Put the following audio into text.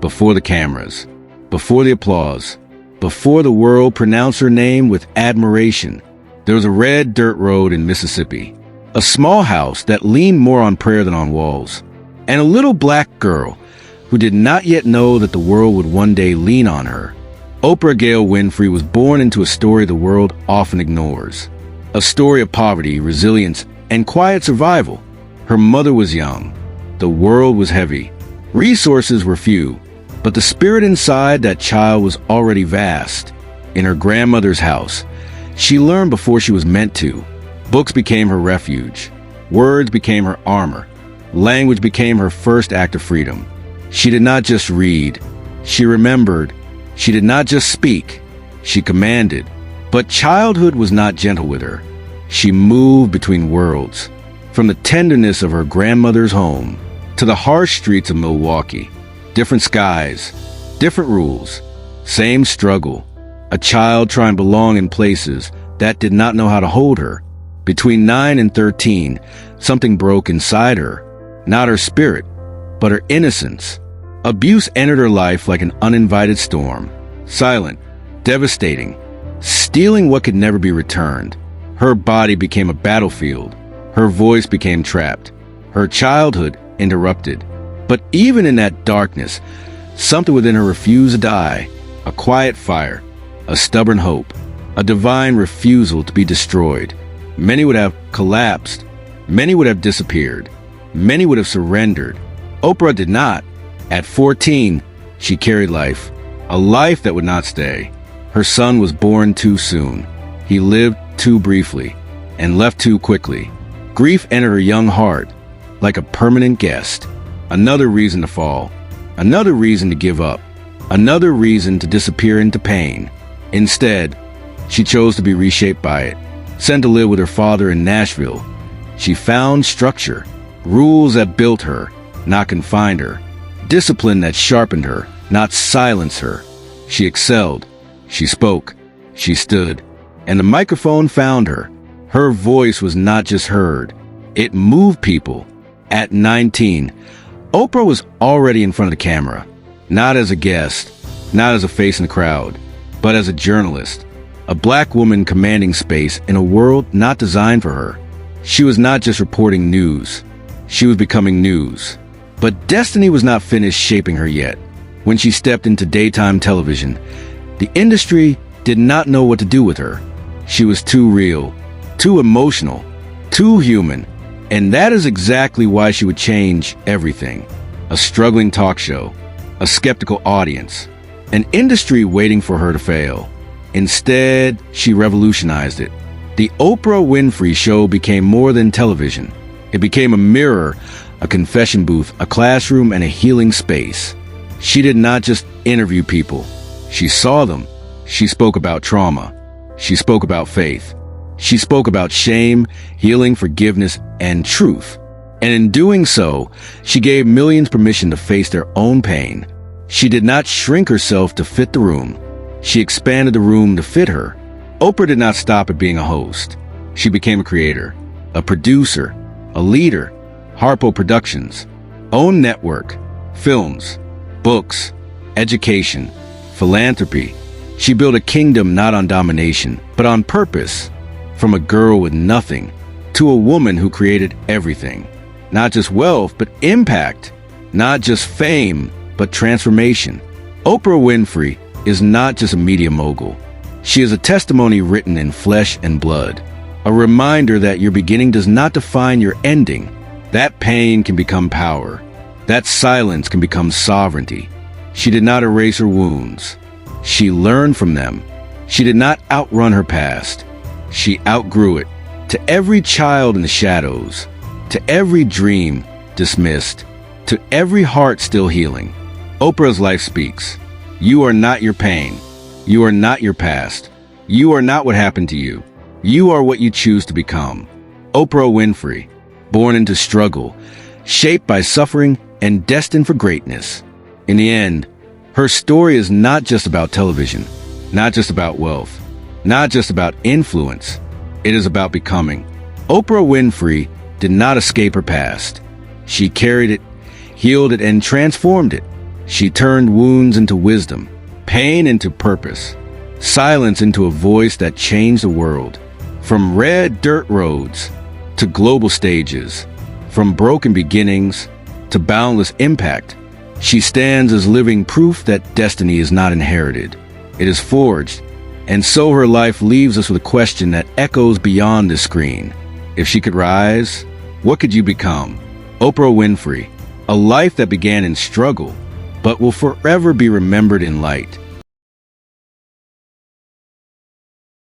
before the cameras, before the applause, before the world pronounced her name with admiration. There was a red dirt road in Mississippi, a small house that leaned more on prayer than on walls, and a little black girl who did not yet know that the world would one day lean on her. Oprah Gail Winfrey was born into a story the world often ignores, a story of poverty, resilience, and quiet survival. Her mother was young. The world was heavy. Resources were few, but the spirit inside that child was already vast. In her grandmother's house, she learned before she was meant to. Books became her refuge. Words became her armor. Language became her first act of freedom. She did not just read. She remembered. She did not just speak. She commanded. But childhood was not gentle with her. She moved between worlds, from the tenderness of her grandmother's home to the harsh streets of Milwaukee. Different skies, different rules, same struggle. A child trying to belong in places that did not know how to hold her. Between 9 and 13, something broke inside her. Not her spirit, but her innocence. Abuse entered her life like an uninvited storm. Silent, devastating, stealing what could never be returned. Her body became a battlefield. Her voice became trapped. Her childhood interrupted. But even in that darkness, something within her refused to die. A quiet fire, a stubborn hope, a divine refusal to be destroyed. Many would have collapsed. Many would have disappeared. Many would have surrendered. Oprah did not. At 14, she carried life, a life that would not stay. Her son was born too soon. He lived too briefly and left too quickly. Grief entered her young heart like a permanent guest. Another reason to fall, another reason to give up, another reason to disappear into pain. Instead, she chose to be reshaped by it. Sent to live with her father in Nashville, she found structure, rules that built her, not confined her, discipline that sharpened her, not silenced her. She excelled, she spoke, she stood, and the microphone found her. Her voice was not just heard, it moved people. At 19, Oprah was already in front of the camera, not as a guest, not as a face in the crowd, but as a journalist, a black woman commanding space in a world not designed for her. She was not just reporting news, she was becoming news. But destiny was not finished shaping her yet. When she stepped into daytime television, the industry did not know what to do with her. She was too real, too emotional, too human. And that is exactly why she would change everything. A struggling talk show, a skeptical audience, an industry waiting for her to fail. Instead, she revolutionized it. The Oprah Winfrey Show became more than television. It became a mirror, a confession booth, a classroom, and a healing space. She did not just interview people. She saw them. She spoke about trauma. She spoke about faith. She spoke about shame, healing, forgiveness, and truth. And in doing so, she gave millions permission to face their own pain. She did not shrink herself to fit the room. She expanded the room to fit her. Oprah did not stop at being a host. She became a creator, a producer, a leader. Harpo Productions, own network, films, books, education, philanthropy. She built a kingdom not on domination, but on purpose. From a girl with nothing to a woman who created everything. Not just wealth, but impact. Not just fame, but transformation. Oprah Winfrey is not just a media mogul. She is a testimony written in flesh and blood. A reminder that your beginning does not define your ending. That pain can become power. That silence can become sovereignty. She did not erase her wounds. She learned from them. She did not outrun her past. She outgrew it. To every child in the shadows, to every dream dismissed, to every heart still healing, Oprah's life speaks. You are not your pain. You are not your past. You are not what happened to you. You are what you choose to become. Oprah Winfrey, born into struggle, shaped by suffering, and destined for greatness. In the end, her story is not just about television, not just about wealth, not just about influence. It is about becoming. Oprah Winfrey did not escape her past. She carried it, healed it, and transformed it. She turned wounds into wisdom, pain into purpose, silence into a voice that changed the world. From red dirt roads to global stages, from broken beginnings to boundless impact, she stands as living proof that destiny is not inherited. It is forged. And so her life leaves us with a question that echoes beyond the screen. If she could rise, what could you become? Oprah Winfrey, a life that began in struggle, but will forever be remembered in light.